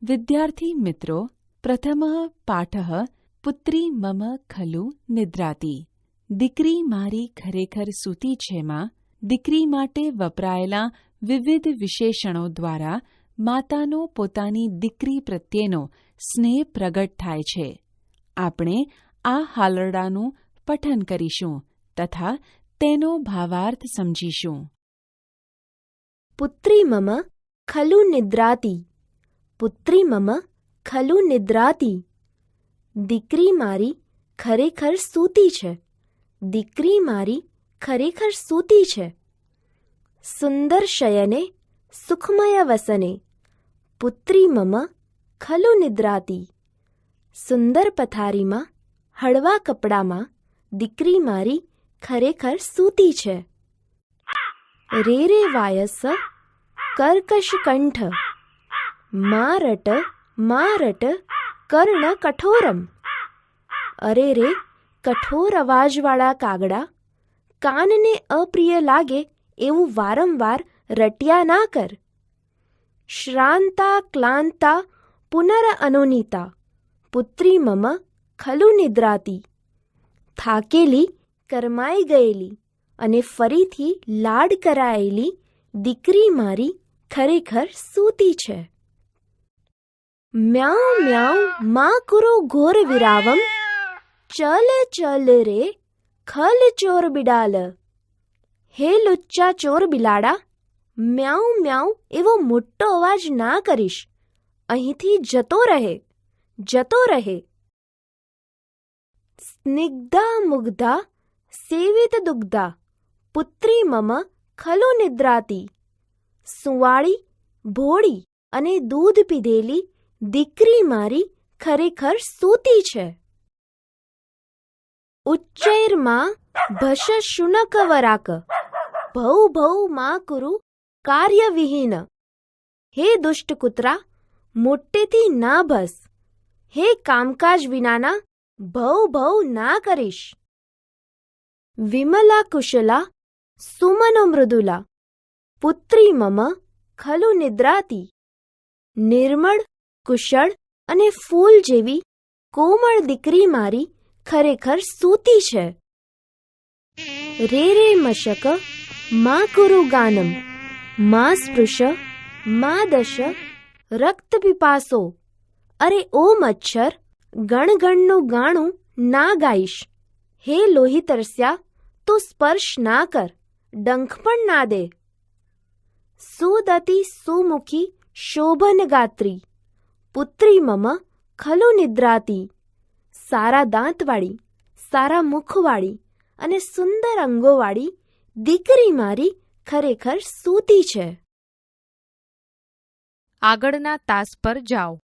વિદ્યાર્થી મિત્રો, પ્રથમઃ પાઠઃ પુત્રી મમ ખલુ નિદ્રાતી. દીકરી મારી ખરેખર સૂતી છે માં. દીકરી માટે વપરાયેલા વિવિધ વિશેષણો દ્વારા માતાનો પોતાની દીકરી પ્રત્યેનો સ્નેહ પ્રગટ થાય છે. આપણે આ હાલરડાનું પઠન કરીશું તથા તેનો ભાવાર્થ સમજીશું. પુત્રી મમ ખલુ નિદ્રાતી. પુત્રી મમ ખલુ નિદ્રાતી. દીકરી મારી ખરેખર સૂતી છે. દીકરી મારી ખરેખર સૂતી છે. સુંદર શયને સુખમય વસને. પુત્રી મમ ખલુ નિદ્રાતી. સુંદર પથારીમાં હળવા કપડામાં દીકરી મારી ખરેખર સૂતી છે. રે રે વાયસ કર્કશ કંઠ. મારટ કર્ણ કઠોરમ. અરે રે કઠોર અવાજવાળા કાગડા, કાનને અપ્રિય લાગે એવું વારંવાર રટ્યા ના કર. શ્રાંતા ક્લાંતા પુનર અનુનીતા. પુત્રી મમ ખલુ નિદ્રાતી. થાકેલી, કરમાઈ ગયેલી અને ફરીથી લાડ કરાયેલી દીકરી મારી ખરેખર સૂતી છે. મ્યાઉ મ્યાઉ મા કુરુ ઘોર વિરાવમ. ચલ રે ખલ ચોર બિડાલ. હે લુચ્ચા ચોર બિલાડા, મ્યાઉ મ્યાઉ એવો મોટો અવાજ ના કરીશ. અહીંથી જતો રહે. સ્નિગ્ધા મુગ્ધા સેવિત દુગ્ધા. પુત્રી મમ ખલુ નિદ્રાતી. સુંવાળી, ભોળી અને દૂધ પીધેલી દીકરી મારી ખરેખર સૂતી છે. ઉચ્ચૈર્માં ભશ શુનક વરાક. ભૌ મા કુરુ કાર્યવિહીન. હે દુષ્ટ કૂતરા, મોટેથી ના ભસ. હે કામકાજ વિનાના, ભૌ ના કરીશ. વિમલા કુશલા સુમનો મૃદુલા. પુત્રી મમ ખલુ નિદ્રાતી. નિર્મળ, કુશળ અને ફૂલ જેવી કોમળ દીકરી મારી ખરેખર સૂતી છે. રે રે મશક મા કુરુ ગાનમ. મા સ્પૃશ મા દશ રક્ત પીપાસો. અરે ઓ મચ્છર, ગણગણનું ગાણું ના ગાઈશ. હે લોહી તરસ્યા, તું સ્પર્શ ના કર, ડંખ પણ ના દે. સુદતિ સુમુખી શોભન ગાત્રી. પુત્રી મમ ખલુ નિદ્રાતી. સારા દાંતવાળી, સારા મુખવાળી અને સુંદર અંગોવાળી દીકરી મારી ખરેખર સૂતી છે. આગળના તાસ પર જાઓ.